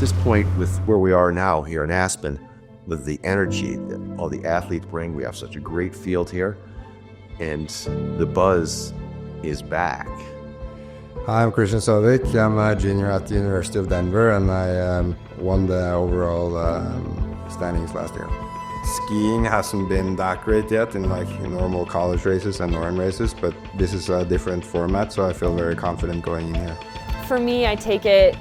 this point, with where we are now here in Aspen, with the energy that all the athletes bring, we have such a great field here, and the buzz is back. Hi, I'm Christian Sovic. I'm a junior at the University of Denver, and I won the overall standings last year. Skiing hasn't been that great yet in normal college races and Northern races, but this is a different format, so I feel very confident going in here. For me, I take it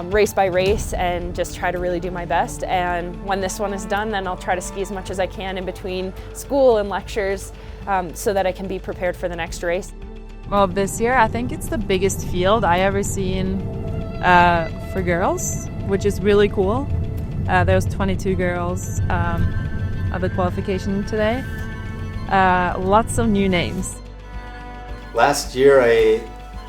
race by race and just try to really do my best. And when this one is done, then I'll try to ski as much as I can in between school and lectures so that I can be prepared for the next race. Well, this year I think it's the biggest field I ever seen for girls, which is really cool. There's 22 girls at the qualification today. Lots of new names. Last year,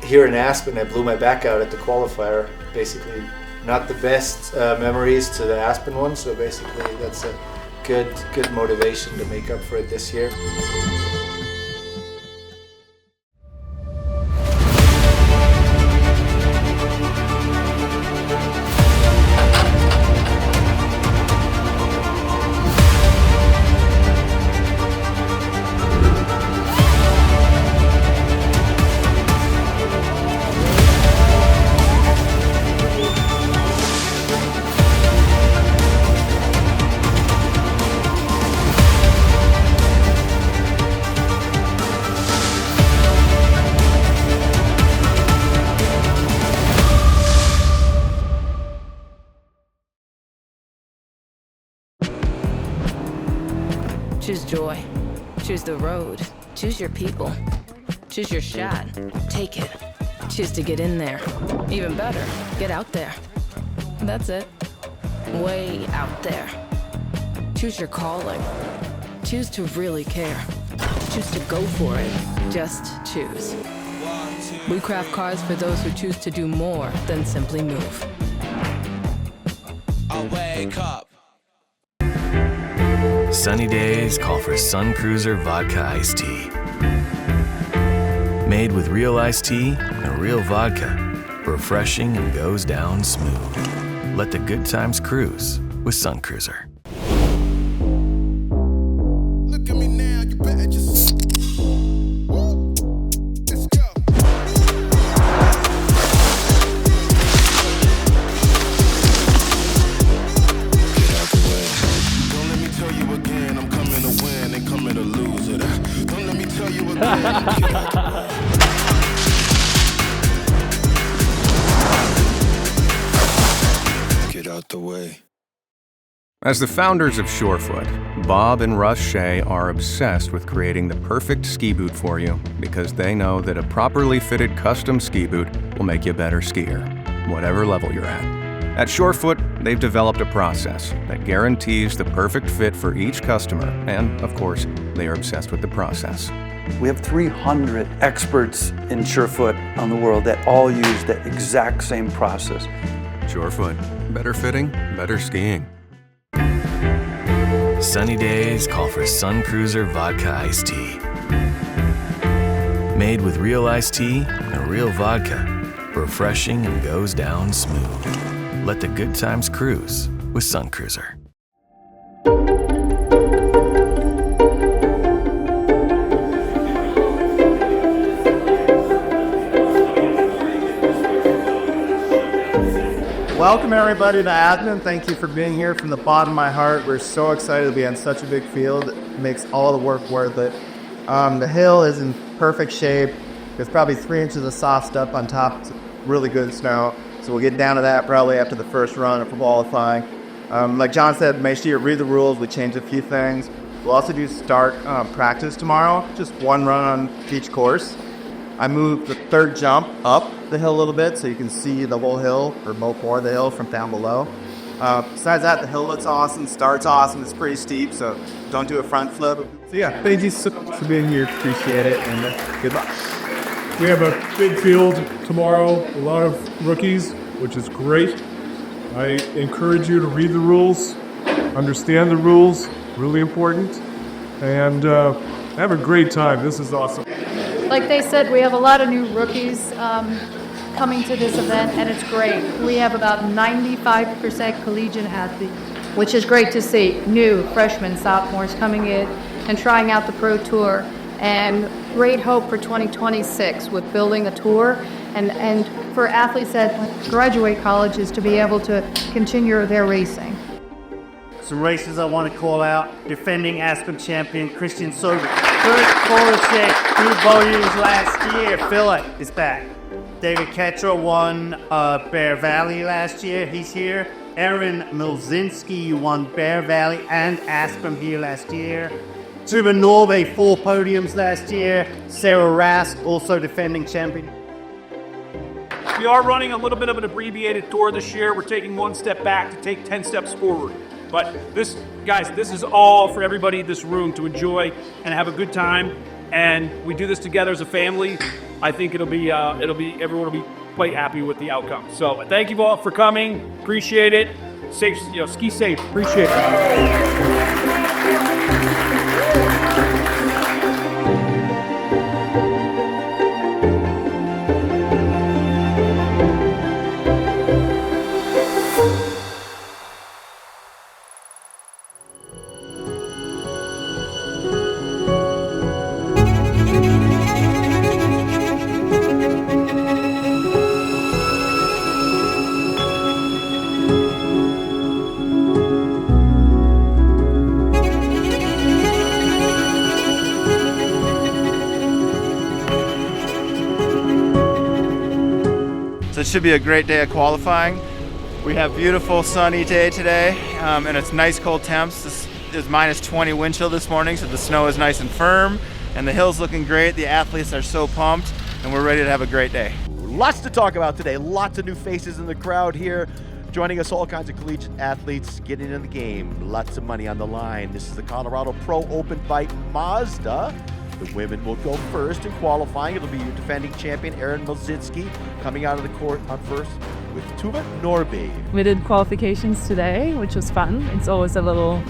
here in Aspen, I blew my back out at the qualifier. Basically, not the best memories to the Aspen one, so basically that's a good motivation to make up for it this year. Choose joy. Choose the road. Choose your people. Choose your shot. Take it. Choose to get in there. Even better, get out there. That's it. Way out there. Choose your calling. Choose to really care. Choose to go for it. Just choose. We craft cars for those who choose to do more than simply move. I wake up. Sunny days call for Sun Cruiser Vodka Iced Tea. Made with real iced tea and real vodka. Refreshing and goes down smooth. Let the good times cruise with Sun Cruiser. Look at me now, you better just. Woo. Let's go. Get out the way. Don't let me tell you again, I'm coming to win and coming to lose it. Don't let me tell you again. Get out the way. Get out the way. As the founders of Surefoot, Bob and Russ Shea are obsessed with creating the perfect ski boot for you because they know that a properly fitted custom ski boot will make you a better skier, whatever level you're at. At Surefoot, they've developed a process that guarantees the perfect fit for each customer, and of course, they are obsessed with the process. We have 300 experts in Surefoot on the world that all use the exact same process. Surefoot, better fitting, better skiing. Sunny days call for Sun Cruiser Vodka Iced Tea. Made with real iced tea and real vodka. Refreshing and goes down smooth. Let the good times cruise with Sun Cruiser. Welcome everybody to Aspen. Thank you for being here from the bottom of my heart. We're so excited to be on such a big field. It makes all the work worth it. The hill is in perfect shape. There's probably 3 inches of soft stuff on top. It's really good snow. So we'll get down to that probably after the first run for qualifying. Like John said, make sure you read the rules. We changed a few things. We'll also do start practice tomorrow. Just one run on each course. I moved the third jump up the hill a little bit so you can see the whole hill, or more of the hill from down below. Besides that, the hill looks awesome, starts awesome, it's pretty steep, so don't do a front flip. So yeah, thank you so much for being here, appreciate it, and good luck. We have a big field tomorrow, a lot of rookies, which is great. I encourage you to read the rules, understand the rules, really important, and have a great time. This is awesome. Like they said, we have a lot of new rookies coming to this event, and it's great. We have about 95% collegiate athletes, which is great to see. New freshmen, sophomores coming in and trying out the Pro Tour, and great hope for 2026 with building a tour and for athletes that graduate colleges to be able to continue their racing. Some races I want to call out. Defending Aspen champion Christian Sober. First quarter 6, 2 podiums last year. Philip is back. David Ketchel won Bear Valley last year. He's here. Aaron Milzinski won Bear Valley and Aspen here last year. Tuba Norway, 4 podiums last year. Sarah Rask, also defending champion. We are running a little bit of an abbreviated tour this year. We're taking 1 step back to take 10 steps forward. But this is all for everybody in this room to enjoy and have a good time. And we do this together as a family. I think everyone will be quite happy with the outcome. So thank you all for coming. Appreciate it. Safe, ski safe. Appreciate it. So it should be a great day of qualifying. We have beautiful sunny day today, and it's nice cold temps. This is minus 20 wind chill this morning, so the snow is nice and firm, and the hill's looking great. The athletes are so pumped, and we're ready to have a great day. Lots to talk about today. Lots of new faces in the crowd here. Joining us, all kinds of collegiate athletes getting in the game. Lots of money on the line. This is the Colorado Pro Open by Mazda. The women will go first in qualifying. It'll be your defending champion, Aaron Milzinski, coming out of the court on first with Tuva Norby. We did qualifications today, which was fun. It's always a little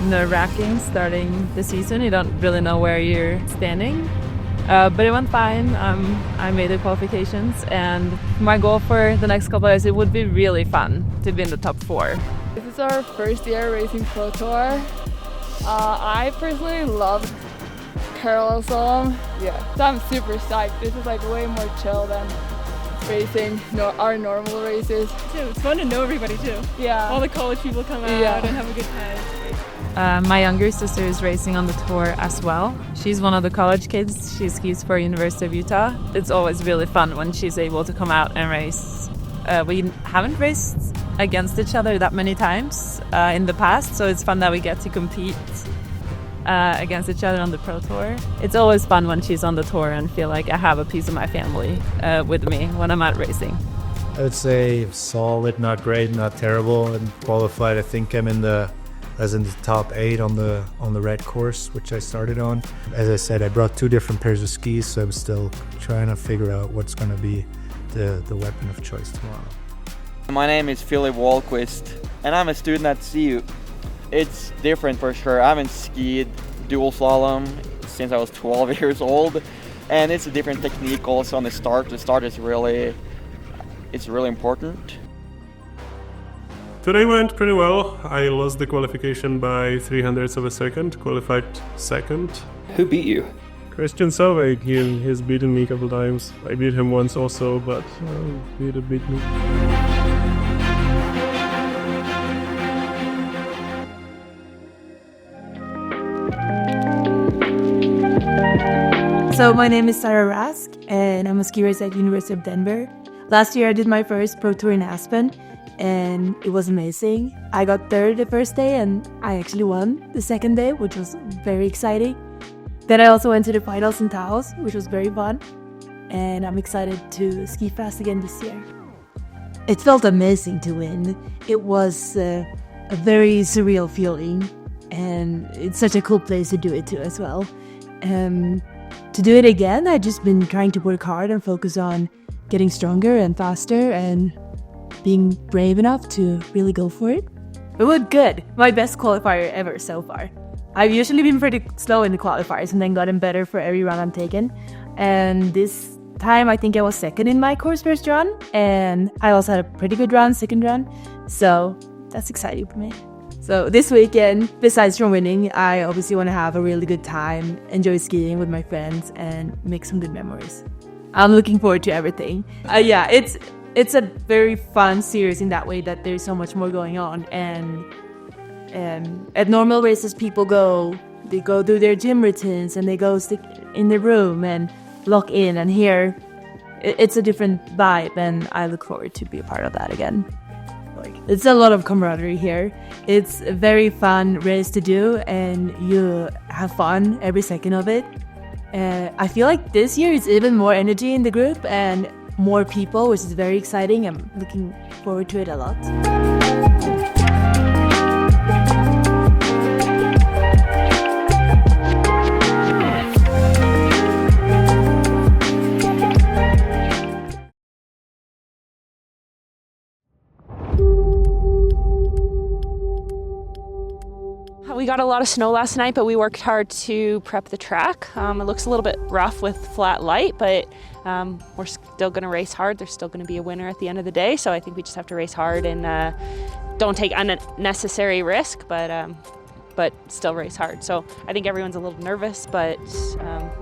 nerve-wracking starting the season. You don't really know where you're standing. But it went fine. I made the qualifications, and my goal for the next couple of years, it would be really fun to be in the top 4. This is our first year racing Pro Tour. I personally love parallelism. So I'm super psyched. This is like way more chill than racing our normal races. It's fun to know everybody too. Yeah. All the college people come out and have a good time. My younger sister is racing on the tour as well. She's one of the college kids. She skis for University of Utah. It's always really fun when she's able to come out and race. We haven't raced against each other that many times in the past, so it's fun that we get to compete against each other on the Pro Tour. It's always fun when she's on the tour and feel like I have a piece of my family with me when I'm out racing. I would say solid, not great, not terrible, and qualified. I think I'm in the top 8 on the red course, which I started on. As I said, I brought 2 different pairs of skis, so I'm still trying to figure out what's going to be the weapon of choice tomorrow. My name is Philip Wahlquist, and I'm a student at CU. It's different for sure. I haven't skied dual slalom since I was 12 years old, and it's a different technique also on the start. The start is really important. Today went pretty well. I lost the qualification by 0.03 of a second, qualified second. Who beat you? Christian Solveig. He's beaten me a couple times. I beat him once also, but he did beat me. So my name is Sarah Rask, and I'm a ski racer at University of Denver. Last year I did my first Pro Tour in Aspen, and it was amazing. I got third the first day, and I actually won the second day, which was very exciting. Then I also went to the finals in Taos, which was very fun, and I'm excited to ski fast again this year. It felt amazing to win. It was a very surreal feeling, and it's such a cool place to do it too as well. To do it again, I've just been trying to work hard and focus on getting stronger and faster and being brave enough to really go for it. It went good. My best qualifier ever so far. I've usually been pretty slow in the qualifiers and then gotten better for every run I'm taken. And this time, I think I was second in my course first run, and I also had a pretty good run, second run. So that's exciting for me. So this weekend, besides from winning, I obviously want to have a really good time, enjoy skiing with my friends, and make some good memories. I'm looking forward to everything. Yeah, it's a very fun series in that way that there's so much more going on. And at normal races, people go do their gym routines and they go stick in their room and lock in. And here, it's a different vibe, and I look forward to be a part of that again. It's a lot of camaraderie here. It's a very fun race to do, and you have fun every second of it. I feel like this year it's even more energy in the group and more people, which is very exciting. I'm looking forward to it a lot. We got a lot of snow last night, but we worked hard to prep the track. It looks a little bit rough with flat light, but we're still going to race hard. There's still going to be a winner at the end of the day, so I think we just have to race hard and don't take unnecessary risk, but still race hard. So I think everyone's a little nervous, but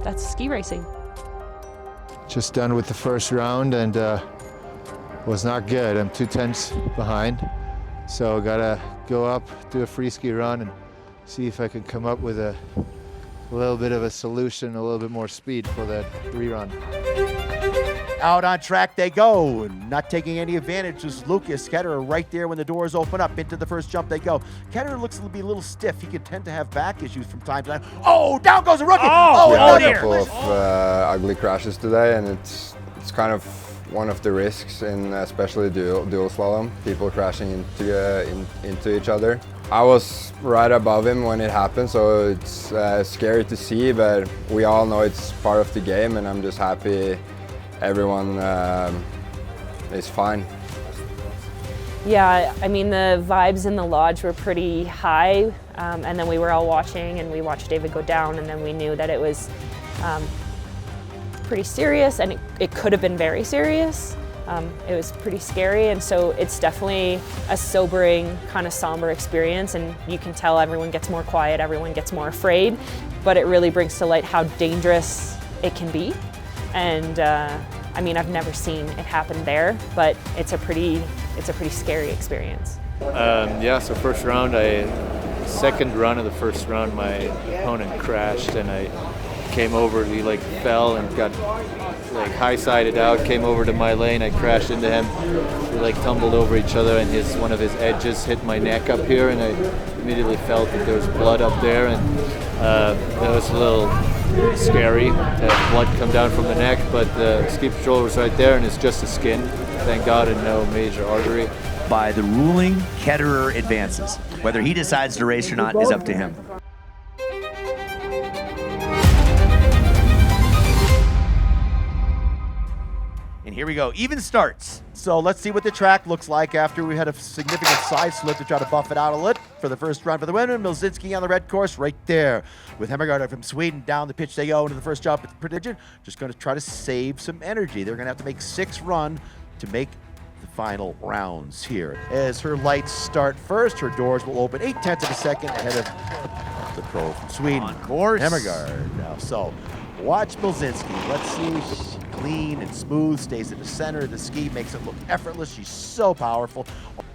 that's ski racing. Just done with the first round and was not good. I'm 2 tenths behind, so gotta go up, do a free ski run, and see if I can come up with a little bit of a solution, a little bit more speed for that rerun. Out on track they go, not taking any advantage is Lucas Ketterer right there when the doors open up. Into the first jump they go. Ketterer looks to be a little stiff. He could tend to have back issues from time to time. Oh, down goes a rookie! We had a dear. couple of ugly crashes today, and it's kind of one of the risks in especially dual slalom, people crashing into each other. I was right above him when it happened, so it's scary to see, but we all know it's part of the game, and I'm just happy everyone is fine. Yeah, I mean, the vibes in the lodge were pretty high, and then we were all watching, and we watched David go down, and then we knew that it was pretty serious, and it could have been very serious. It was pretty scary, and so it's definitely a sobering, kind of somber experience, and you can tell everyone gets more quiet, everyone gets more afraid, but it really brings to light how dangerous it can be. And I mean, I've never seen it happen there, but it's a pretty scary experience. Yeah, so first round, second run of the first round, my opponent crashed, and I came over, he fell and got high-sided out, came over to my lane, I crashed into him, we tumbled over each other, and one of his edges hit my neck up here, and I immediately felt that there was blood up there, and that was a little scary to have blood come down from the neck, but the ski patrol was right there, and it's just the skin, thank God, and no major artery. By the ruling, Ketterer advances. Whether he decides to race or not is up to him. And here we go, even starts. So let's see what the track looks like after we had a significant side slip to try to buff it out a little. For the first run for the winner, Milzinski on the red course right there. With Hemmergaard from Sweden down the pitch they go into the first jump at the prediction. Just going to try to save some energy. They're going to have to make 6 run to make the final rounds here. As her lights start first, her doors will open 8/10 of a second ahead of the pro from Sweden. On course. Hemmergaard now. So watch Milzinski. Let's see. She's clean and smooth, stays at the center of the ski, makes it look effortless. She's so powerful.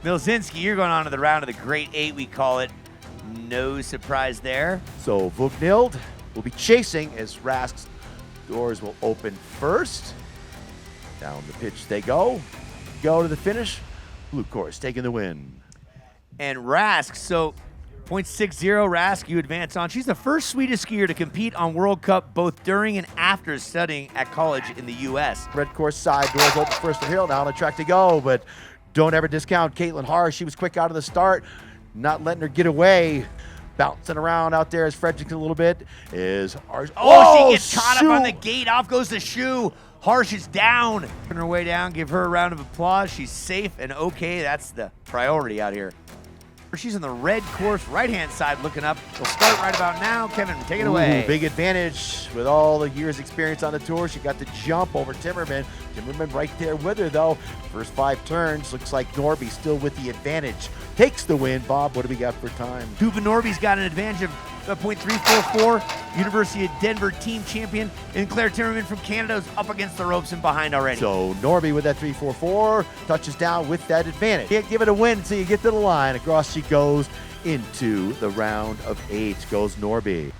Milzinski, you're going on to the round of the Great 8, we call it. No surprise there. So Vugnild will be chasing as Rask's doors will open first. Down the pitch they go. Go to the finish. Blue course taking the win. And Rask, so 0.60 Rask, you advance on. She's the first Swedish skier to compete on World Cup both during and after studying at college in the U.S. Red course side, doors open first for Hill, now on the track to go, but don't ever discount Caitlin Harsh. She was quick out of the start, not letting her get away. Bouncing around out there as Fredrickson a little bit is Harsh. Oh, she gets caught up on the gate. Off goes the shoe. Harsh is down. On her way down, give her a round of applause. She's safe and okay. That's the priority out here. She's on the red course, right-hand side looking up. She'll start right about now. Kevin, take it away. Big advantage with all the years experience on the tour. She got the jump over Timmerman. Timmerman right there with her, though. First 5 turns, looks like Norby still with the advantage. Takes the win. Bob, what do we got for time? Tuva Norby's got an advantage of .344. University of Denver team champion. And Claire Timmerman from Canada is up against the ropes and behind already. So Norby with that 344 touches down with that advantage. Can't give it a win until you get to the line. Across she goes into the round of 8. Goes Norby.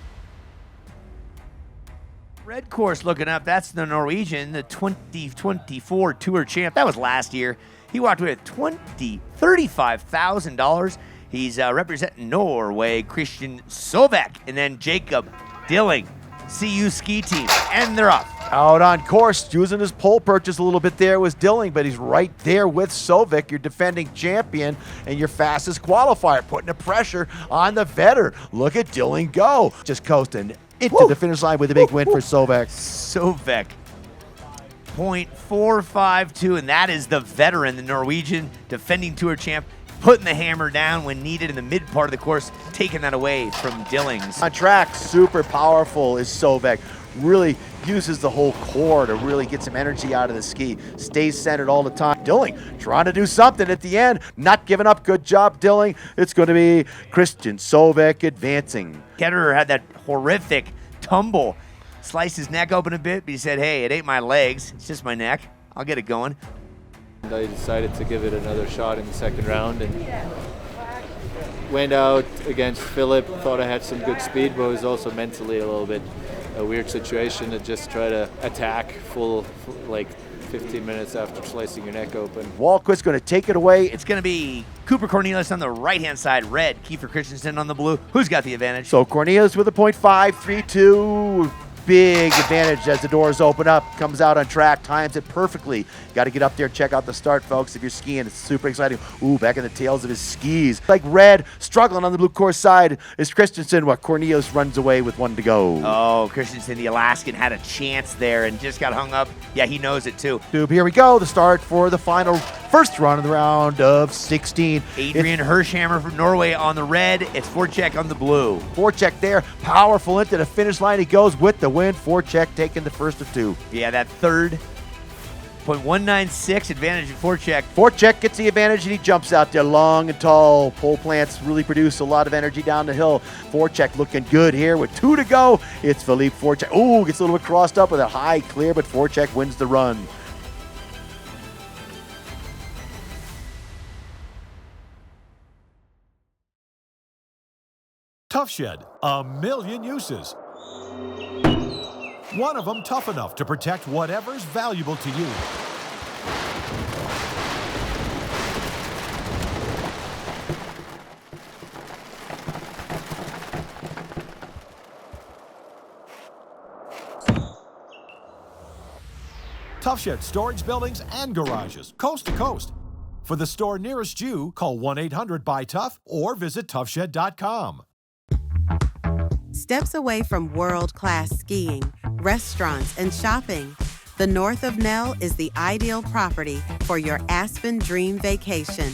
Red course looking up. That's the Norwegian, the 2024 Tour champ. That was last year. He walked away with $35,000. He's representing Norway, Christian Sovek, and then Jacob Dilling, CU Ski Team, and they're up. Out on course, using his pole purchase a little bit there was Dilling, but he's right there with Sovek, your defending champion and your fastest qualifier, putting the pressure on the vetter. Look at Dilling go. Just coasting into the finish line with a big win for Sovek. Sovek, .452, and that is the veteran, the Norwegian defending tour champ, putting the hammer down when needed in the mid part of the course, taking that away from Dillings. On track, super powerful is Sovek. Really uses the whole core to really get some energy out of the ski. Stays centered all the time. Dilling trying to do something at the end. Not giving up. Good job, Dilling. It's going to be Christian Sovek advancing. Ketterer had that horrific tumble. Sliced his neck open a bit, but he said, hey, it ain't my legs. It's just my neck. I'll get it going. I decided to give it another shot in the second round and went out against Philip. Thought I had some good speed, but it was also mentally a little bit a weird situation to just try to attack full like 15 minutes after slicing your neck open. Wahlquist going to take it away. It's going to be Cooper Cornelius on the right-hand side, red. Kiefer Christensen on the blue. Who's got the advantage? So Cornelius with a .532. Big advantage as the doors open up. Comes out on track, times it perfectly. Got to get up there, check out the start, folks. If you're skiing, it's super exciting. Ooh, back in the tails of his skis. Like red, struggling on the blue course side is Christensen. What Cornelius runs away with 1 to go. Oh, Christensen, the Alaskan, had a chance there and just got hung up. Yeah, he knows it too. Here we go. The start for the final first run of the round of 16. Adrian Hirschhammer from Norway on the red. It's Voracek on the blue. Voracek there, powerful into the finish line. He goes with the win. Voracek taking the first of 2. Yeah, that third. .196 advantage of Voracek. Voracek gets the advantage and he jumps out there long and tall. Pole plants really produce a lot of energy down the hill. Voracek looking good here with 2 to go. It's Philippe Voracek. Ooh, gets a little bit crossed up with a high clear, but Voracek wins the run. Tough Shed, a million uses. One of them tough enough to protect whatever's valuable to you. Tough Shed storage buildings and garages, coast to coast. For the store nearest you, call 1-800-BUY-TOUGH or visit toughshed.com. Steps away from world-class skiing, restaurants, and shopping, the north of Nell is the ideal property for your Aspen dream vacation.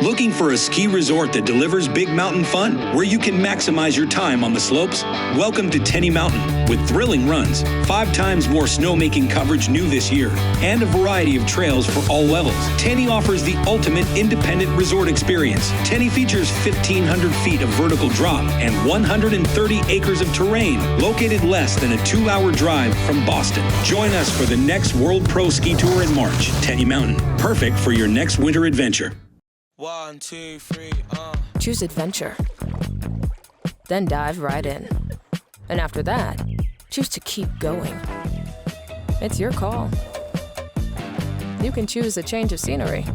Looking for a ski resort that delivers big mountain fun, where you can maximize your time on the slopes? Welcome to Tenny Mountain, with thrilling runs, 5 times more snowmaking coverage new this year, and a variety of trails for all levels. Tenny offers the ultimate independent resort experience. Tenny features 1,500 feet of vertical drop and 130 acres of terrain, located less than a 2-hour drive from Boston. Join us for the next World Pro Ski Tour in March. Tenny Mountain, perfect for your next winter adventure. 1, 2, 3, Choose adventure. Then dive right in. And after that, choose to keep going. It's your call. You can choose a change of scenery.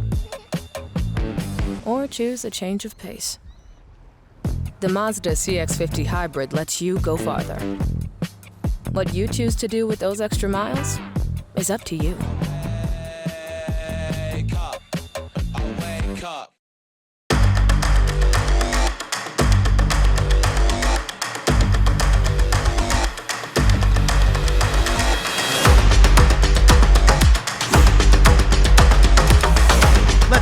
Or choose a change of pace. The Mazda CX-50 Hybrid lets you go farther. What you choose to do with those extra miles is up to you.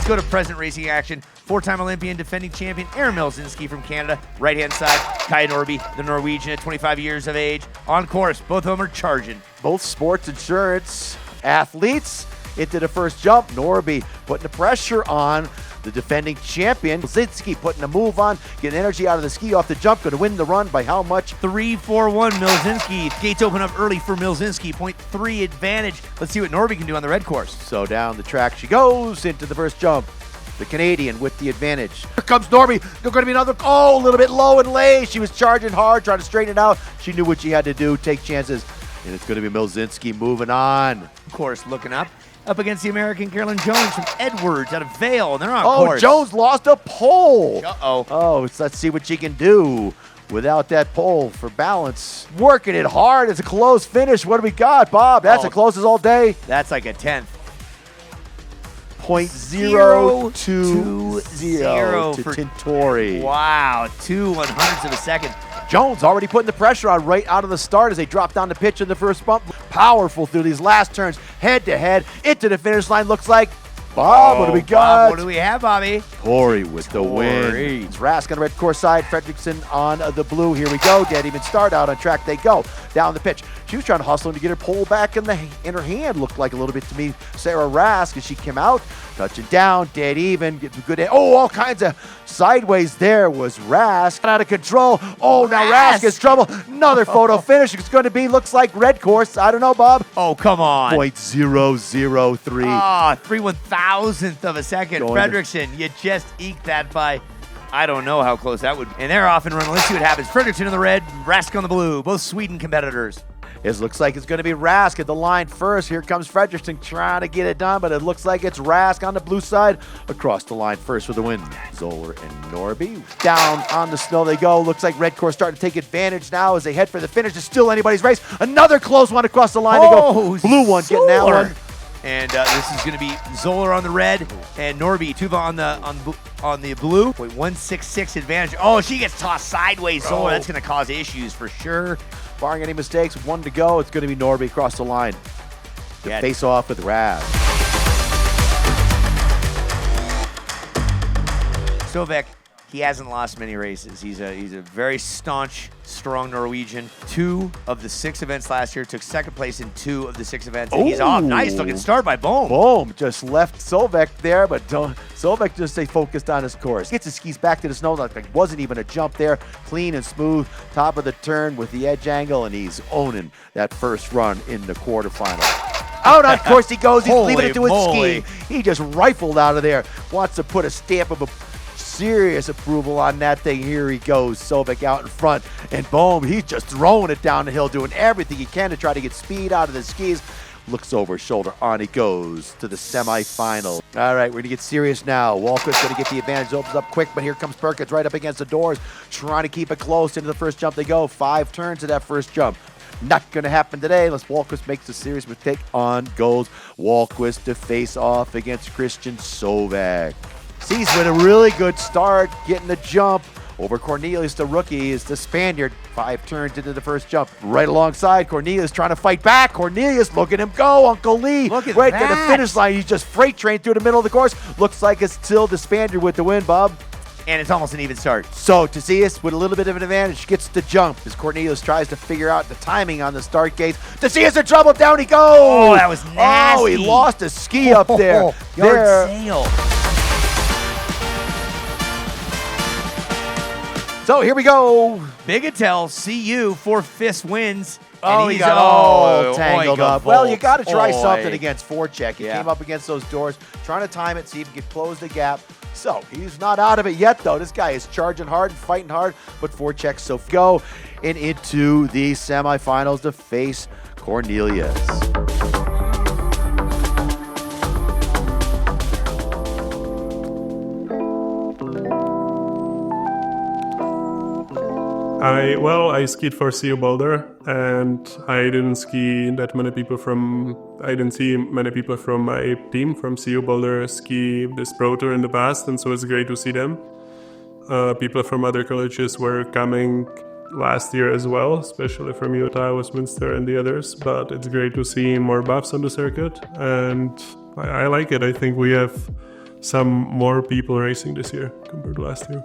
Let's go to present racing action. 4-time Olympian, defending champion Aaron Milzinski from Canada. Right-hand side, Kai Norby, the Norwegian at 25 years of age. On course, both of them are charging. Both sports insurance athletes into the first jump. Norby putting the pressure on the defending champion. Milzinski putting a move on, getting energy out of the ski off the jump. Going to win the run by how much? 3-4-1 Milzinski. Gates open up early for Milzinski. 0.3 advantage. Let's see what Norby can do on the red course. So down the track she goes into the first jump. The Canadian with the advantage. Here comes Norby. There's going to be another, a little bit low and lay. She was charging hard, trying to straighten it out. She knew what she had to do, take chances. And it's going to be Milzinski moving on. Of course, looking up against the American Carolyn Jones from Edwards out of Vail. And they're on course. Jones lost a pole. Uh-oh. Oh, let's see what she can do without that pole for balance. Working it hard. It's a close finish. What do we got, Bob? That's the closest all day. That's like a 10th. 0.020 for Tintori. Wow, 2/100ths of a second. Jones already putting the pressure on right out of the start as they drop down the pitch in the first bump. Powerful through these last turns, head to head, into the finish line. Looks like Bob, what do we got? Bob, what do we have, Bobby? Torrey with the win. It's Rask on the red course side, Fredrickson on the blue. Here we go. Dead even start out on track. They go down the pitch. She was trying to hustle to get her pole back in her hand. Looked like a little bit to me, Sarah Rask, as she came out, touching down, dead even, getting good. All kinds of sideways there was Rask. Out of control. Oh, now Rask is trouble. Another photo finish. It's going to be, looks like red course. I don't know, Bob. Oh, come on. 0.003. Ah, 3/1000th of a second. Fredrickson, you just eked that by, I don't know how close that would be. And they're off and running. Let's see what happens. Fredrickson on the red, Rask on the blue. Both Sweden competitors. It looks like it's going to be Rask at the line first. Here comes Fredrickson trying to get it done, but it looks like it's Rask on the blue side across the line first for the win. Zoller and Norby down on the snow they go. Looks like red course starting to take advantage now as they head for the finish. It's still anybody's race. Another close one across the line. They go. Blue one getting that one. And this is going to be Zoller on the red and Norby Tuva on the blue. 166 advantage. Oh, she gets tossed sideways. Zoller, that's going to cause issues for sure. Barring any mistakes, one to go. It's going to be Norby across the line to face off with Rask. Stovek, he hasn't lost many races. He's a very staunch, strong Norwegian. 2 of the 6 events last year, took second place in 2 of the 6 events. And he's off. Nice looking start by Bohm. Bohm just left Stovek there, but Stovek just stay focused on his course. Gets his skis back to the snow, like wasn't even a jump there. Clean and smooth, top of the turn with the edge angle, and he's owning that first run in the quarterfinal. Out on course he goes. He's leaving it to his ski. He just rifled out of there. Wants to put a stamp of serious approval on that thing. Here he goes. Stovek out in front. And boom, he's just throwing it down the hill, doing everything he can to try to get speed out of the skis. Looks over his shoulder. On he goes to the semifinal. All right, we're going to get serious now. Walker's going to get the advantage. Opens up quick, but here comes Perkins right up against the doors, trying to keep it close. Into the first jump they go. 5 turns to that first jump. Not going to happen today unless Walquist makes a serious mistake. On goes Walquist to face off against Christian Stovek. He's with a really good start, getting the jump. Over Cornelius, the rookie, is the Spaniard. 5 turns into the first jump. Right alongside, Cornelius trying to fight back. Cornelius, look at him go. Uncle Lee, right to the finish line. He's just freight trained through the middle of the course. Looks like it's still the Spaniard with the win, Bob. And it's almost an even start. So Tazias, with a little bit of an advantage, gets the jump as Cornelius tries to figure out the timing on the start gates. Tazias in trouble. Down he goes. Oh, that was nasty. Oh, he lost a ski up there. Yard sail. So here we go. Big Intel, CU, 4/5 wins. Oh, he's all tangled up. Well, you got to try something against Voracek. He came up against those doors, trying to time it, see if he could close the gap. So he's not out of it yet, though. This guy is charging hard and fighting hard, but Voracek so go and into the semifinals to face Cornelius. I skied for CU Boulder, and I didn't see many people from my team from CU Boulder ski this Pro Tour in the past, and so it's great to see them. People from other colleges were coming last year as well, especially from Utah, Westminster, and the others, but it's great to see more buffs on the circuit, and I like it. I think we have some more people racing this year compared to last year.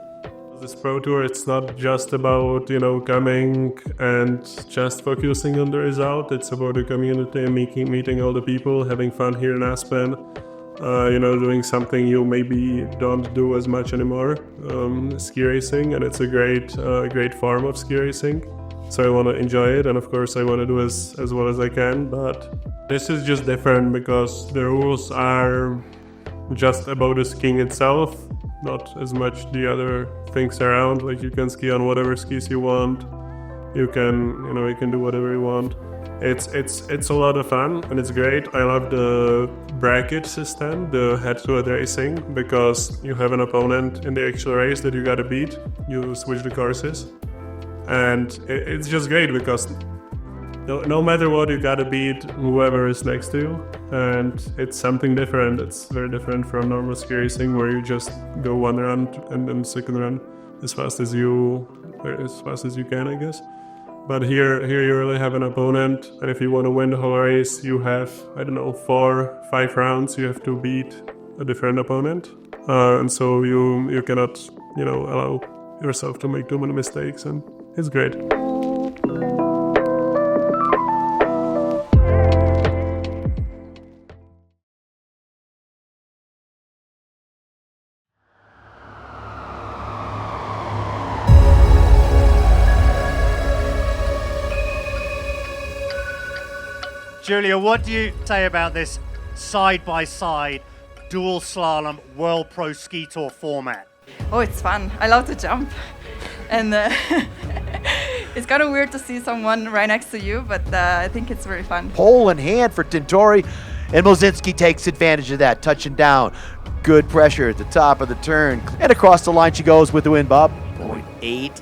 This Pro Tour, it's not just about, coming and just focusing on the result. It's about the community, meeting all the people, having fun here in Aspen, doing something you maybe don't do as much anymore, ski racing, and it's a great form of ski racing. So I want to enjoy it, and of course I want to do as well as I can, but this is just different because the rules are just about the skiing itself, not as much the other things around. Like, you can ski on whatever skis you want. You can do whatever you want. It's a lot of fun and it's great. I love the bracket system, the head-to-head racing, because you have an opponent in the actual race that you gotta beat. You switch the courses, and it's just great because no matter what, you gotta beat whoever is next to you, and it's something different. It's very different from normal ski racing where you just go one run and then second run as fast as you can, I guess. But here you really have an opponent, and if you want to win the whole race, you have 4-5 rounds. You have to beat a different opponent, and so you cannot allow yourself to make too many mistakes, and it's great. Julia, what do you say about this side-by-side dual slalom World Pro Ski Tour format? Oh, it's fun. I love to jump. And it's kind of weird to see someone right next to you, but I think it's very fun. Pole in hand for Tintori, and Mleczynski takes advantage of that, touching down. Good pressure at the top of the turn. And across the line she goes with the win, Bob. 0.80.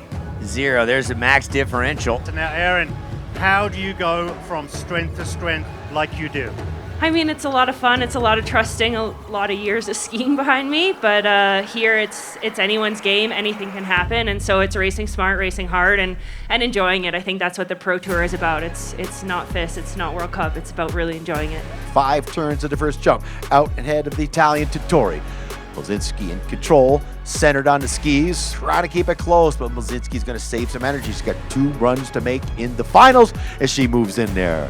There's a max differential. So now, Erin, how do you go from strength to strength like you do? I mean, it's a lot of fun. It's a lot of trusting, a lot of years of skiing behind me. But here, it's anyone's game. Anything can happen, and so it's racing smart, racing hard, and enjoying it. I think that's what the Pro Tour is about. It's not FIS, it's not World Cup. It's about really enjoying it. 5 turns at the first jump, out ahead of the Italian Tintori. Mleczynski in control, centered on the skis, trying to keep it close, but Mleczynski's going to save some energy. She's got 2 runs to make in the finals as she moves in there.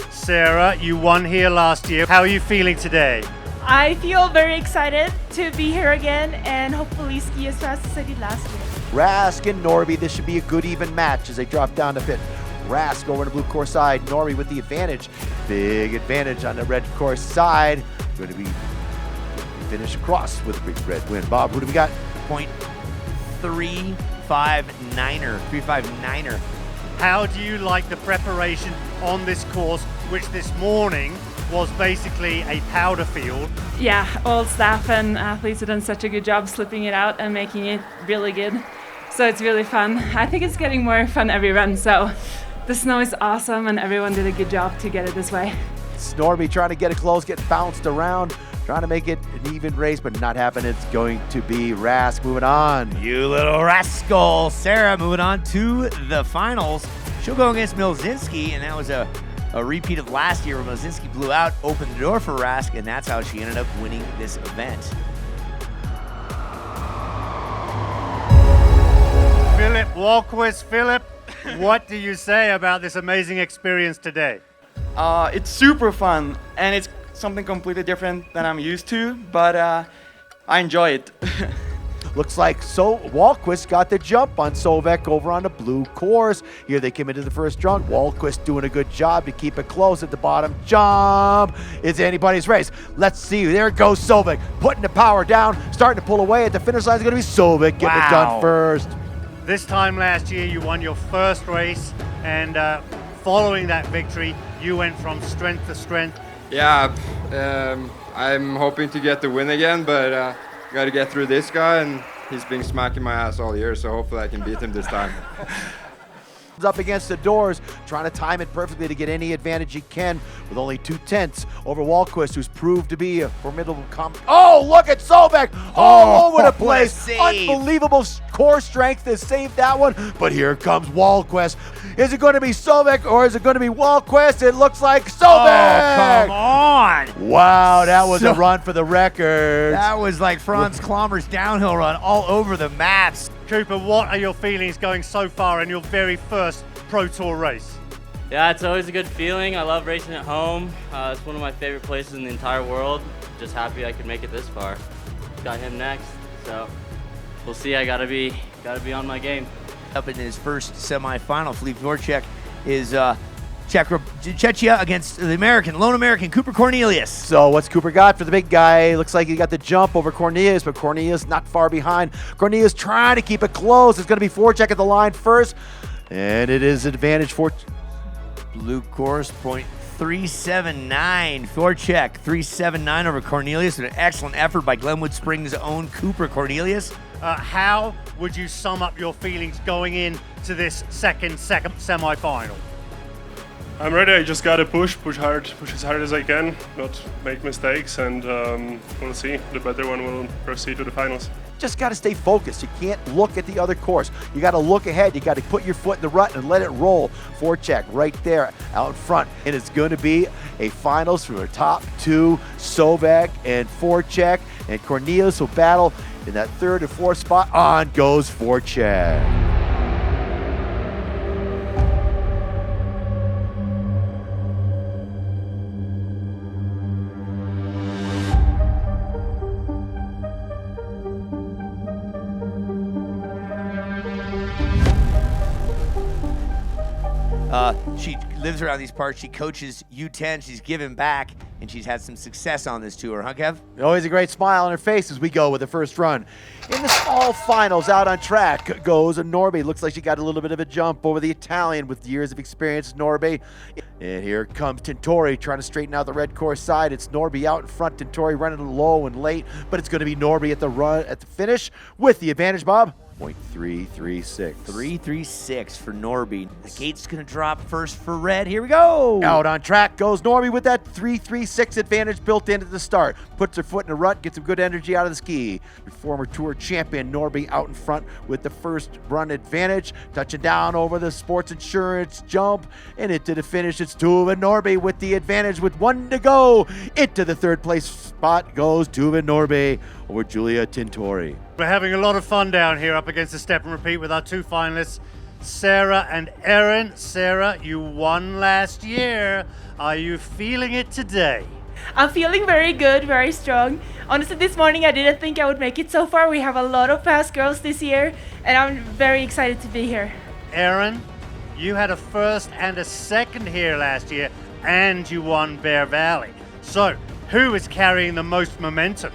Sarah, you won here last year. How are you feeling today? I feel very excited to be here again and hopefully ski as fast as I did last year. Rask and Norby, this should be a good even match as they drop down the pit. Rask over the blue course side, Norby with the advantage. Big advantage on the red course side. Going to be finish across with a big red win. Bob, who do we got? 359er. How do you like the preparation on this course, which this morning was basically a powder field? Yeah, all staff and athletes have done such a good job slipping it out and making it really good. So it's really fun. I think it's getting more fun every run. So the snow is awesome and everyone did a good job to get it this way. Norby trying to get it close, get bounced around. Trying to make it an even race, but not happening. It's going to be Rask moving on. You little rascal. Sarah moving on to the finals. She'll go against Mleczynski, and that was a repeat of last year where Mleczynski blew out, opened the door for Rask, and that's how she ended up winning this event. Philip Walquist. Philip, what do you say about this amazing experience today? It's super fun, and it's something completely different than I'm used to, but I enjoy it. Looks like Walquist got the jump on Sovek over on the blue course. Here they came into the first jump. Walquist doing a good job to keep it close at the bottom jump. It's anybody's race. Let's see. There goes Sovek, putting the power down, starting to pull away. At the finish line is going to be Sovek getting it done first. This time last year, you won your first race, and following that victory, you went from strength to strength. Yeah, I'm hoping to get the win again, but got to get through this guy, and he's been smacking my ass all year, so hopefully I can beat him this time. Up against the doors, trying to time it perfectly to get any advantage he can with only 2/10 over Walquist, who's proved to be a formidable Oh, look at Sobek all over the place. Save. Unbelievable core strength to save that one. But here comes Wahlquist. Is it going to be Sobek or is it going to be Wahlquist? It looks like Sobek. Oh, come on. Wow, that was a run for the record. That was like Franz Klammer's downhill run all over the maps. Cooper, what are your feelings going so far in your very first Pro Tour race? Yeah, it's always a good feeling. I love racing at home. It's one of my favorite places in the entire world. Just happy I could make it this far. Got him next, so we'll see. I gotta be on my game. Up in his first semifinal, Philippe Voracek is Czechia against the lone American Cooper Cornelius. So what's Cooper got for the big guy? Looks like he got the jump over Cornelius, but Cornelius not far behind. Cornelius trying to keep it close. It's going to be Voracek at the line first, and it is advantage for Blue course, .379. Voracek, 379 over Cornelius. An excellent effort by Glenwood Springs' own Cooper Cornelius. How would you sum up your feelings going into this second semifinal? I'm ready. I just gotta push hard, push as hard as I can, not make mistakes, and we'll see. The better one will proceed to the finals. Just got to stay focused. You can't look at the other course. You got to look ahead. You got to put your foot in the rut and let it roll. Voracek right there out front. And it's going to be a finals for the top two. Sobek and Voracek and Cornelius will battle in that third and fourth spot. On goes Voracek. She lives around these parts. She coaches U10. She's given back, and she's had some success on this tour, huh, Kev? Always a great smile on her face as we go with the first run. In the small finals, out on track goes Norby. Looks like she got a little bit of a jump over the Italian with years of experience, Norby. And here comes Tintori trying to straighten out the red course side. It's Norby out in front. Tintori running low and late, but it's going to be Norby at the finish with the advantage, Bob. .336. 336 for Norby. The gate's going to drop first for red. Here we go. Out on track goes Norby with that 336 advantage built into the start. Puts her foot in a rut, gets some good energy out of the ski. Your former tour champion Norby out in front with the first run advantage. Touching down over the sports insurance jump and into the finish. It's Tuva Norby with the advantage with 1 to go. Into the third place spot goes Tuva Norby over Julia Tintori. We're having a lot of fun down here up against the step and repeat with our two finalists, Sarah and Erin. Sarah, you won last year. Are you feeling it today? I'm feeling very good, very strong. Honestly, this morning I didn't think I would make it so far. We have a lot of fast girls this year, and I'm very excited to be here. Erin, you had a first and a second here last year, and you won Bear Valley. So, who is carrying the most momentum?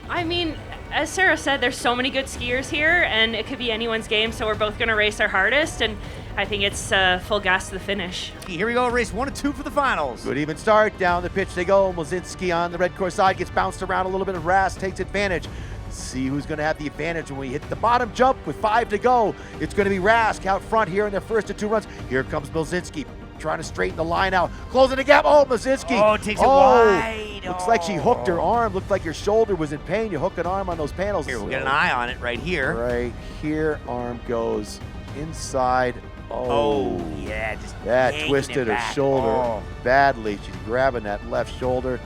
I mean, as Sarah said, there's so many good skiers here, and it could be anyone's game, so we're both going to race our hardest, and I think it's full gas to the finish. Here we go, race 1 and 2 for the finals. Good even start, down the pitch they go. Mozinski on the red course side, gets bounced around a little bit of Ras, takes advantage. See who's going to have the advantage when we hit the bottom jump with 5 to go. It's going to be Rask out front here in their first of 2 runs. Here comes Mozinski trying to straighten the line out, closing the gap. Oh, Mozinski. Oh, takes it wide. Looks like she hooked her arm. Looked like your shoulder was in pain. You hook an arm on those panels. Here, we'll get an eye on it right here. Right here, arm goes inside. Oh yeah, just that twisted her shoulder badly. She's grabbing that left shoulder.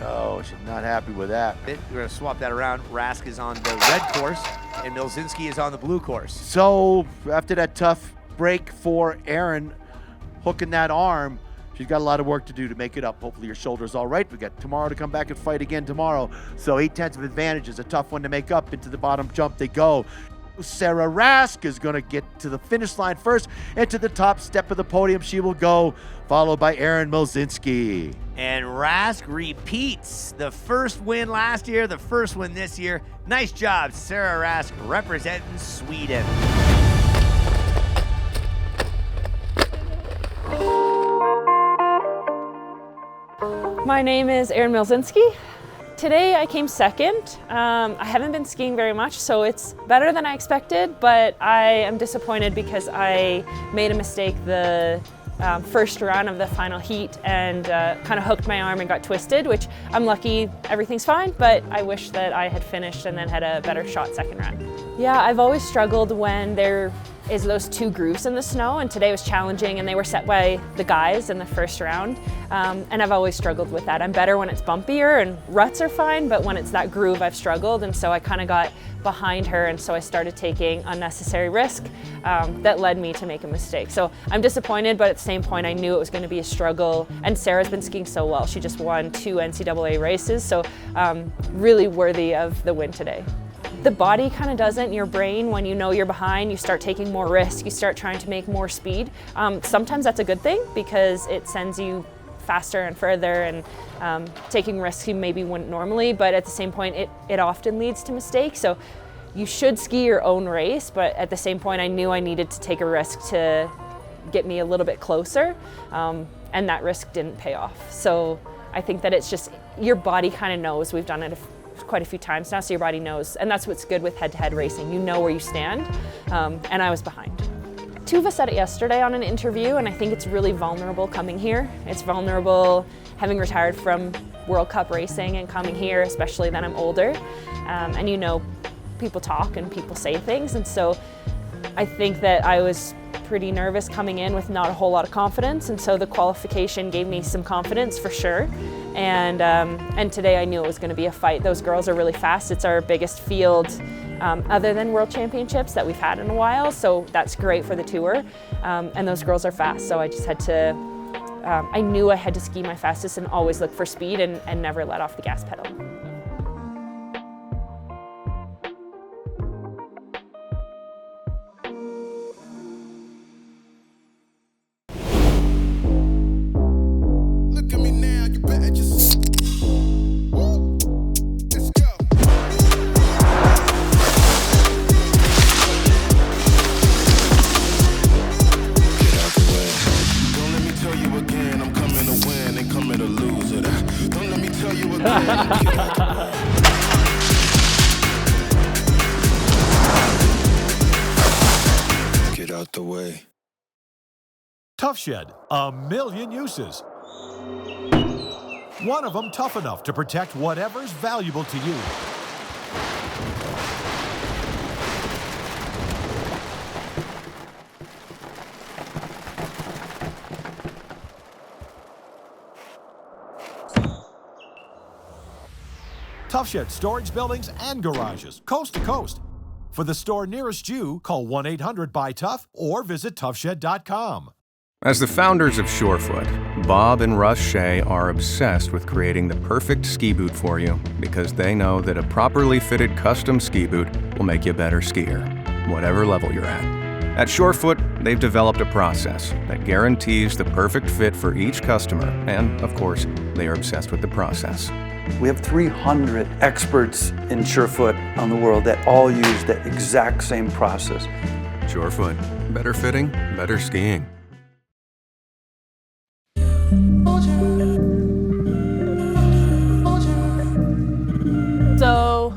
Oh, she's not happy with that. We're going to swap that around. Rask is on the red course, and Milzinski is on the blue course. So after that tough break for Erin, hooking that arm, she's got a lot of work to do to make it up. Hopefully your shoulder's all right. We got tomorrow to come back and fight again tomorrow. So 8/10 of advantage is a tough one to make up. Into the bottom jump they go. Sarah Rask is going to get to the finish line first, and to the top step of the podium she will go, followed by Erin Milzinski. And Rask repeats the first win last year, the first win this year. Nice job, Sarah Rask, representing Sweden. My name is Erin Milzinski. Today I came second. I haven't been skiing very much, so it's better than I expected, but I am disappointed because I made a mistake the first run of the final heat and kind of hooked my arm and got twisted, which I'm lucky everything's fine, but I wish that I had finished and then had a better shot second run. Yeah, I've always struggled when there is those two grooves in the snow, and today was challenging and they were set by the guys in the first round, and I've always struggled with that. I'm better when it's bumpier and ruts are fine, but when it's that groove I've struggled, and so I kind of got behind her, and so I started taking unnecessary risk that led me to make a mistake. So I'm disappointed, but at the same point I knew it was going to be a struggle, and Sarah's been skiing so well. She just won 2 NCAA races, so really worthy of the win today. The body kind of does it in your brain. When you know you're behind, you start taking more risk, you start trying to make more speed. Sometimes that's a good thing because it sends you faster and further and taking risks you maybe wouldn't normally, but at the same point it often leads to mistakes. So you should ski your own race, but at the same point I knew I needed to take a risk to get me a little bit closer, and that risk didn't pay off. So I think that it's just your body kind of knows. We've done it quite a few times now, so your body knows, and that's what's good with head-to-head racing. You know where you stand, and I was behind. Tuva said it yesterday on an interview, and I think it's really vulnerable coming here. It's vulnerable having retired from World Cup racing and coming here, especially that I'm older, and you know, people talk and people say things, and so I think that I was pretty nervous coming in with not a whole lot of confidence, and so the qualification gave me some confidence for sure. And today I knew it was going to be a fight. Those girls are really fast. It's our biggest field other than World Championships that we've had in a while, so that's great for the tour. And those girls are fast, so I just had to, I knew I had to ski my fastest and always look for speed and never let off the gas pedal. Get out the way. Tough Shed, a million uses. One of them tough enough to protect whatever's valuable to you. Tough Shed storage buildings and garages, coast to coast. For the store nearest you, call 1-800-BUY-TOUGH or visit toughshed.com. As the founders of Surefoot, Bob and Russ Shea are obsessed with creating the perfect ski boot for you because they know that a properly fitted custom ski boot will make you a better skier, whatever level you're at. At Surefoot, they've developed a process that guarantees the perfect fit for each customer, and of course, they are obsessed with the process. We have 300 experts in Surefoot on the world that all use the exact same process. Surefoot, better fitting, better skiing. So,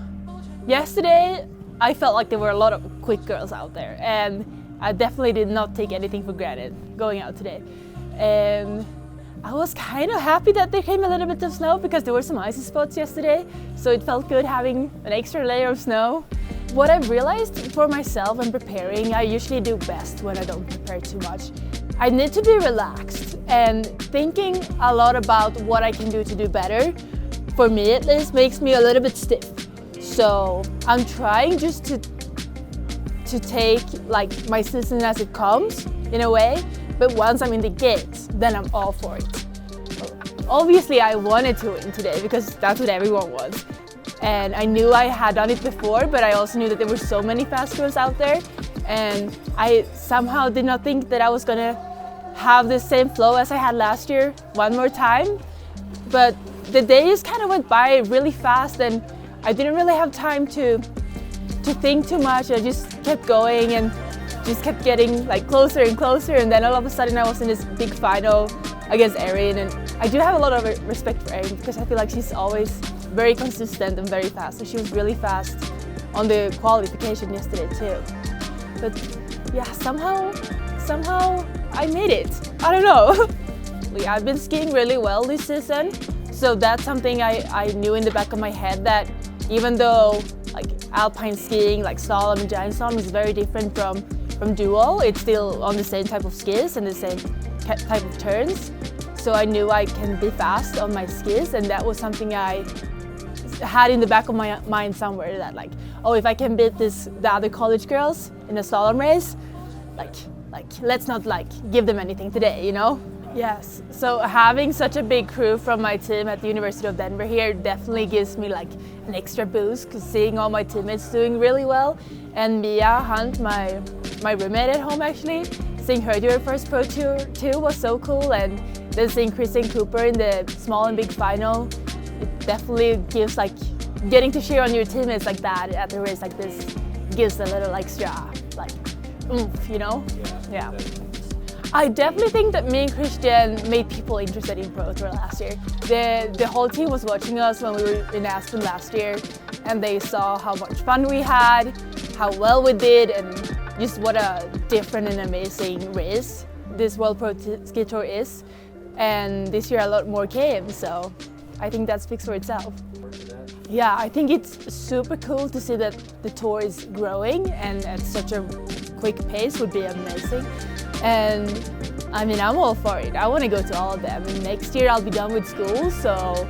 yesterday I felt like there were a lot of quick girls out there, and I definitely did not take anything for granted going out today. I was kind of happy that there came a little bit of snow because there were some icy spots yesterday, so it felt good having an extra layer of snow. What I've realized for myself when preparing, I usually do best when I don't prepare too much. I need to be relaxed, and thinking a lot about what I can do to do better, for me at least, makes me a little bit stiff. So I'm trying just to take like my season as it comes in a way, but once I'm in the gates, then I'm all for it. Obviously I wanted to win today because that's what everyone wants. And I knew I had done it before, but I also knew that there were so many fast girls out there, and I somehow did not think that I was gonna have the same flow as I had last year one more time. But the days kind of went by really fast, and I didn't really have time to think too much. I just kept going and just kept getting like closer and closer, and then all of a sudden I was in this big final against Erin, and I do have a lot of respect for Erin because I feel like she's always very consistent and very fast, and she was really fast on the qualification yesterday too. But yeah, somehow I made it. I don't know. I've been skiing really well this season, so that's something I knew in the back of my head, that even though like Alpine skiing, like slalom and giant slalom is very different from dual, it's still on the same type of skis and the same type of turns. So I knew I can be fast on my skis, and that was something I had in the back of my mind somewhere, that like, oh, if I can beat the other college girls in a slalom race, like let's not like give them anything today, you know? Yes, so having such a big crew from my team at the University of Denver here definitely gives me like an extra boost, because seeing all my teammates doing really well, and Mia Hunt, my roommate at home actually, seeing her do her first pro tour too was so cool, and then seeing Kristen Cooper in the small and big final, it definitely gives like, getting to cheer on your teammates like that at a race like this gives a little extra like oomph, you know? Yeah. I definitely think that me and Christian made people interested in Pro Tour last year. The whole team was watching us when we were in Aspen last year, and they saw how much fun we had, how well we did, and just what a different and amazing race this World Pro Ski Tour is. And this year a lot more came, so I think that speaks for itself. Yeah, I think it's super cool to see that the tour is growing and at such a quick pace would be amazing. And I mean, I'm all for it. I want to go to all of them. And next year I'll be done with school, so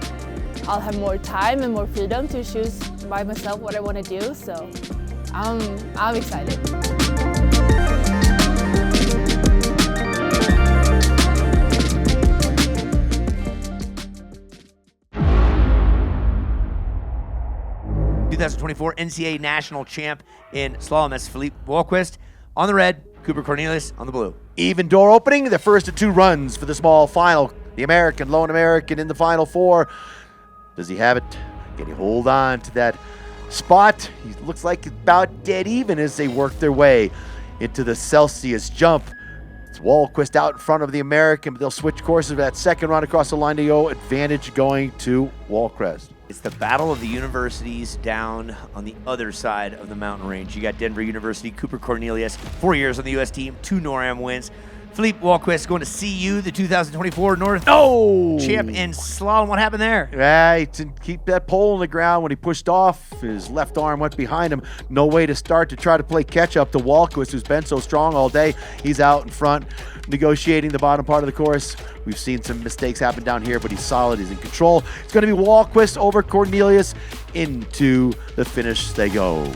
I'll have more time and more freedom to choose by myself what I want to do. So I'm excited. '24 NCAA national champ in slalom, that's Philippe Walquist. On the red, Cooper Cornelius on the blue. Even door opening, the first of two runs for the small final. The American, lone American in the final four. Does he have it? Can he hold on to that spot? He looks like about dead even as they work their way into the Celsius jump. It's Walquist out in front of the American, but they'll switch courses for that second run across the line to go. Advantage going to Walquist. It's the battle of the universities down on the other side of the mountain range. You got Denver University, Cooper Cornelius, 4 years on the U.S. team, 2 NORAM wins. Philippe Walquist going to CU, the 2024 North champ in slalom. What happened there? Yeah, he didn't keep that pole on the ground when he pushed off. His left arm went behind him. No way to start to try to play catch up to Walquist, who's been so strong all day. He's out in front negotiating the bottom part of the course. We've seen some mistakes happen down here, but he's solid. He's in control. It's going to be Walquist over Cornelius. Into the finish they go.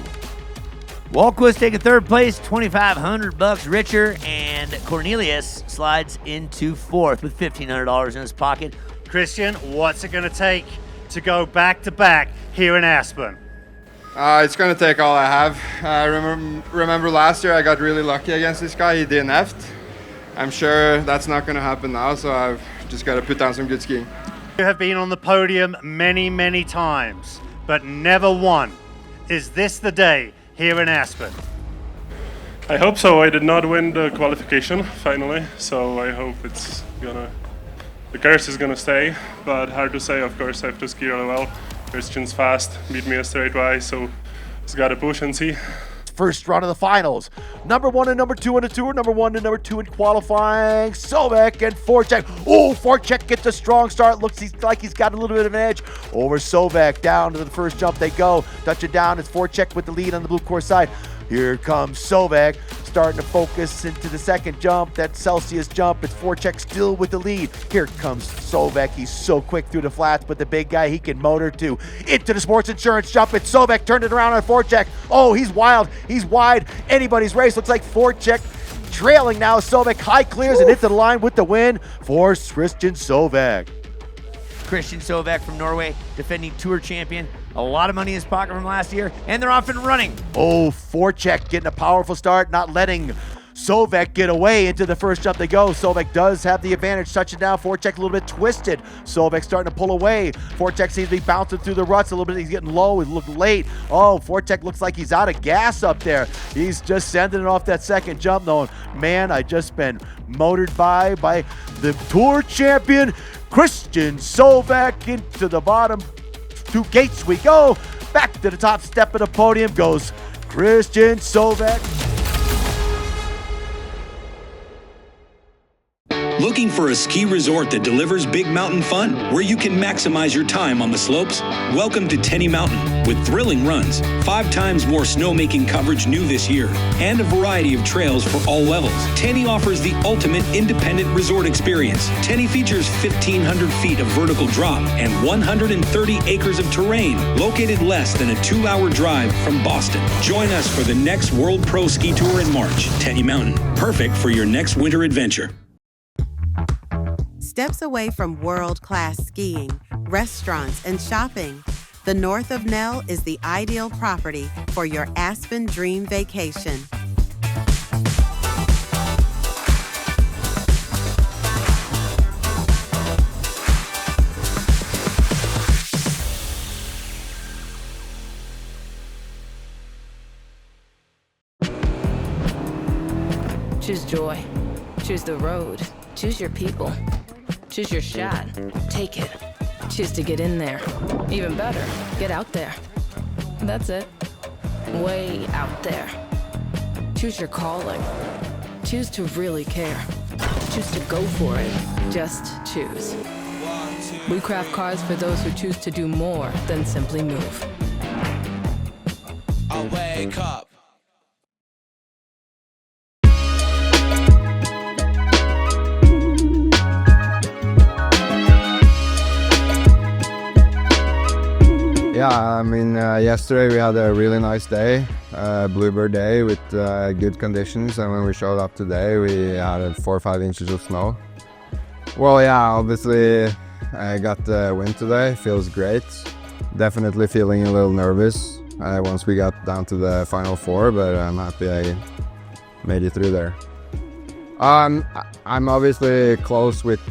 Walquist taking third place, $2,500 richer, and Cornelius slides into fourth with $1,500 in his pocket. Christian, what's it going to take to go back-to-back here in Aspen? It's going to take all I have. I remember last year I got really lucky against this guy. He DNF'd. I'm sure that's not going to happen now, so I've just got to put down some good skiing. You have been on the podium many, many times, but never won. Is this the day here in Aspen? I hope so. I did not win the qualification finally, so I hope it's the curse is gonna stay, but hard to say. Of course, I have to ski really well. Christian's fast, beat me a straightaway, so just gotta push and see. First round of the finals. Number 1 and number 2 on the tour. Number 1 and number 2 in qualifying. Sovek and Forchek. Oh, Forchek gets a strong start. Looks like he's got a little bit of an edge over Sovek. Down to the first jump they go. Touch it down. It's Forchek with the lead on the blue course side. Here comes Sovek, starting to focus into the second jump, that Celsius jump. It's Forchek still with the lead. Here comes Sovek. He's so quick through the flats, but the big guy, he can motor too. Into the sports insurance jump. It's Sovek, turned it around on Forchek. Oh, he's wild. He's wide. Anybody's race. Looks like Forchek trailing now. Sovek high clears and hits the line with the win for Christian Sovek. Christian Sovek from Norway, defending tour champion. A lot of money in his pocket from last year, and they're off and running. Oh, Forchek getting a powerful start, not letting Sovek get away. Into the first jump they go. Sovek does have the advantage. Touching down. Forchek a little bit twisted. Sovek starting to pull away. Forchek seems to be bouncing through the ruts a little bit. He's getting low. He's looking late. Oh, Forchek looks like he's out of gas up there. He's just sending it off that second jump, though. Man, I just been motored by the tour champion, Christian Sovek. Into the bottom 2 gates we go. Back to the top step of the podium goes Christian Sovek. Looking for a ski resort that delivers big mountain fun, where you can maximize your time on the slopes? Welcome to Tenny Mountain, with thrilling runs, 5 times more snowmaking coverage new this year, and a variety of trails for all levels. Tenny offers the ultimate independent resort experience. Tenny features 1,500 feet of vertical drop and 130 acres of terrain, located less than a 2-hour drive from Boston. Join us for the next World Pro Ski Tour in March. Tenny Mountain, perfect for your next winter adventure. Steps away from world-class skiing, restaurants, and shopping, the north of Nell is the ideal property for your Aspen dream vacation. Choose joy. Choose the road. Choose your people. Choose your shot. Take it. Choose to get in there. Even better, get out there. That's it. Way out there. Choose your calling. Choose to really care. Choose to go for it. Just choose. We craft cars for those who choose to do more than simply move. I wake up. Yeah, I mean, yesterday we had a really nice day, bluebird day with good conditions, and when we showed up today we had 4 or 5 inches of snow. Well, yeah, obviously I got the win today, feels great. Definitely feeling a little nervous once we got down to the final 4, but I'm happy I made it through there. I'm obviously close with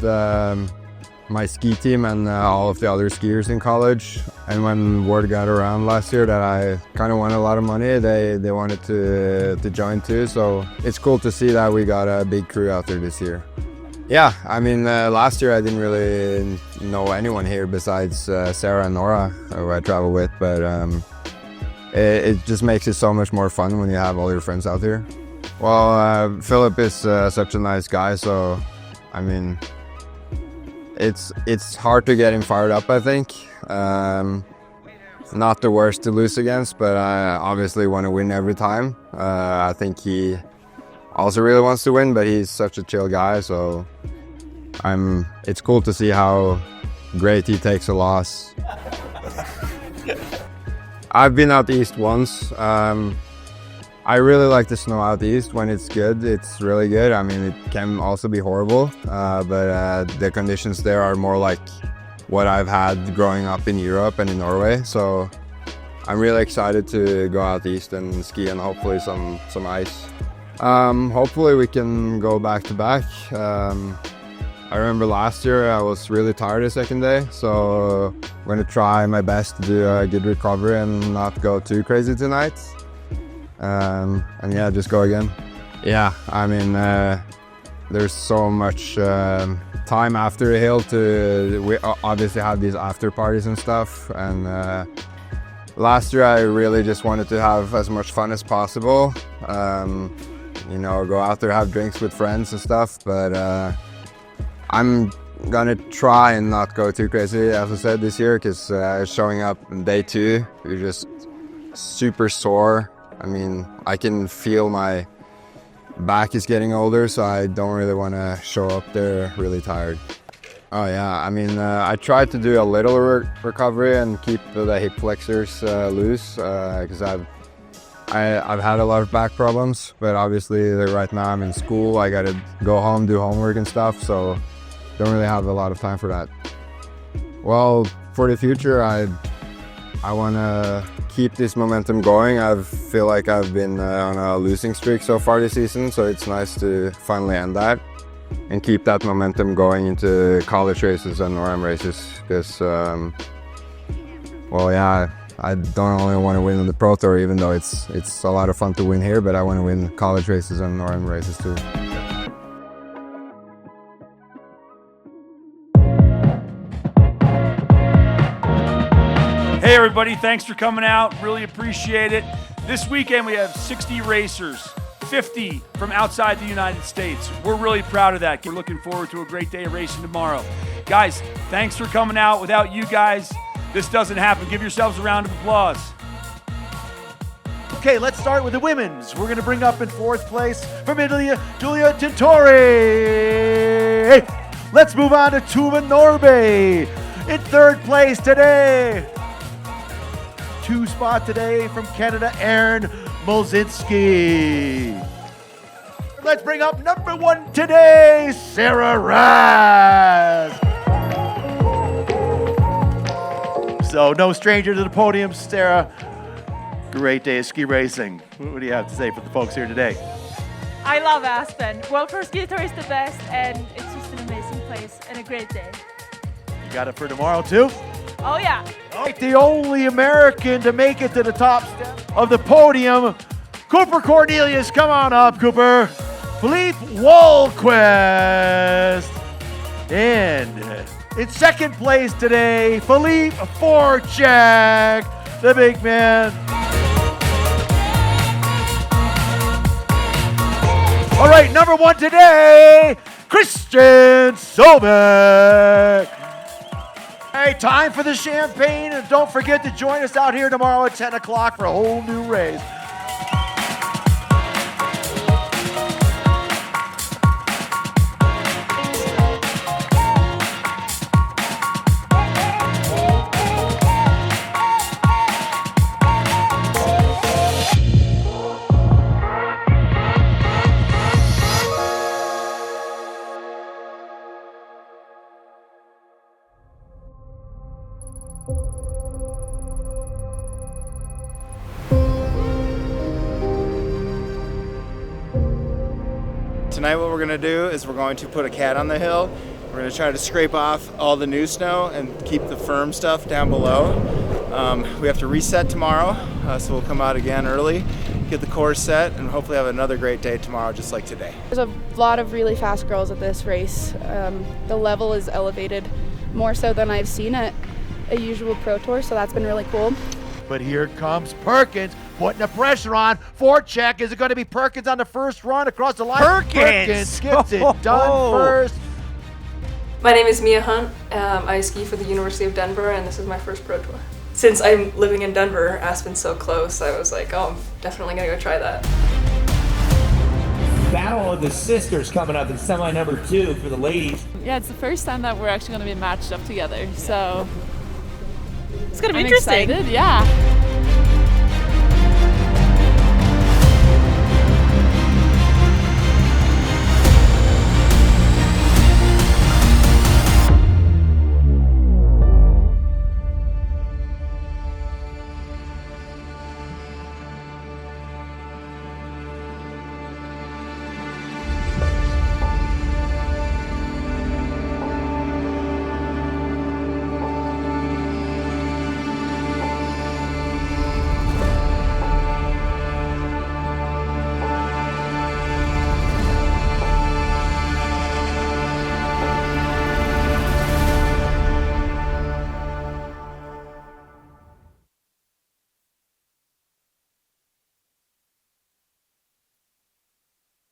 my ski team and all of the other skiers in college, and when word got around last year that I kind of won a lot of money, they wanted to join too, so it's cool to see that we got a big crew out there this year. Yeah, I mean, last year I didn't really know anyone here besides Sarah and Nora, who I travel with, but it just makes it so much more fun when you have all your friends out here. Well, Philip is such a nice guy, so I mean, it's hard to get him fired up, I think. Not the worst to lose against, but I obviously want to win every time. I think he also really wants to win, but he's such a chill guy, so it's cool to see how great he takes a loss. I've been out east once. I really like the snow out east. When it's good, it's really good. I mean, it can also be horrible, but the conditions there are more like what I've had growing up in Europe and in Norway. So I'm really excited to go out east and ski and hopefully some ice. Hopefully we can go back to back. I remember last year I was really tired the second day, so I'm going to try my best to do a good recovery and not go too crazy tonight. And yeah, just go again. Yeah, I mean, there's so much time after a hill we obviously have these after parties and stuff, and last year I really just wanted to have as much fun as possible, you know, go out there, have drinks with friends and stuff, but I'm gonna try and not go too crazy, as I said, this year, because showing up on day 2, you're just super sore. I mean, I can feel my back is getting older, so I don't really want to show up there really tired. Oh yeah, I mean, I tried to do a little recovery and keep the hip flexors loose, because I've had a lot of back problems, but obviously right now I'm in school, I gotta go home, do homework and stuff, so don't really have a lot of time for that. Well, for the future, I want to keep this momentum going. I feel like I've been on a losing streak so far this season, so it's nice to finally end that and keep that momentum going into college races and NorAm races, because, well, yeah, I don't only want to win on the Pro Tour, even though it's a lot of fun to win here, but I want to win college races and NorAm races too. Hey everybody, thanks for coming out. Really appreciate it. This weekend we have 60 racers, 50 from outside the United States. We're really proud of that. We're looking forward to a great day of racing tomorrow. Guys, thanks for coming out. Without you guys, this doesn't happen. Give yourselves a round of applause. Okay, let's start with the women's. We're going to bring up in fourth place from Italy, Giulia Tintori. Let's move on to Tuva Norbe in third place today. 2 spot today from Canada, Erin Molzinski. Let's bring up number 1 today, Sarah Raz. So no stranger to the podium, Sarah. Great day of ski racing. What do you have to say for the folks here today? I love Aspen. World Pro Ski Tour is the best, and it's just an amazing place and a great day. You got it for tomorrow too? Oh yeah. The only American to make it to the top step of the podium, Cooper Cornelius. Come on up, Cooper. Philippe Walquist. And in second place today, Philippe Forchek, the big man. All right, number 1 today, Christian Sobek. Hey, time for the champagne, and don't forget to join us out here tomorrow at 10 o'clock for a whole new race. Tonight what we're going to do is we're going to put a cat on the hill. We're going to try to scrape off all the new snow and keep the firm stuff down below. We have to reset tomorrow, so we'll come out again early, get the course set, and hopefully have another great day tomorrow just like today. There's a lot of really fast girls at this race. The level is elevated more so than I've seen at a usual pro tour, so that's been really cool. But here comes Perkins putting the pressure on. Forchek, is it going to be Perkins on the first run across the line? Perkins gets it done first. My name is Mia Hunt. I ski for the University of Denver, and this is my first pro tour. Since I'm living in Denver, Aspen's so close, I was like, oh, I'm definitely gonna go try that. Battle of the Sisters coming up in semi number 2 for the ladies. Yeah, it's the first time that we're actually going to be matched up together, so It's gonna be I'm interesting. excited, yeah.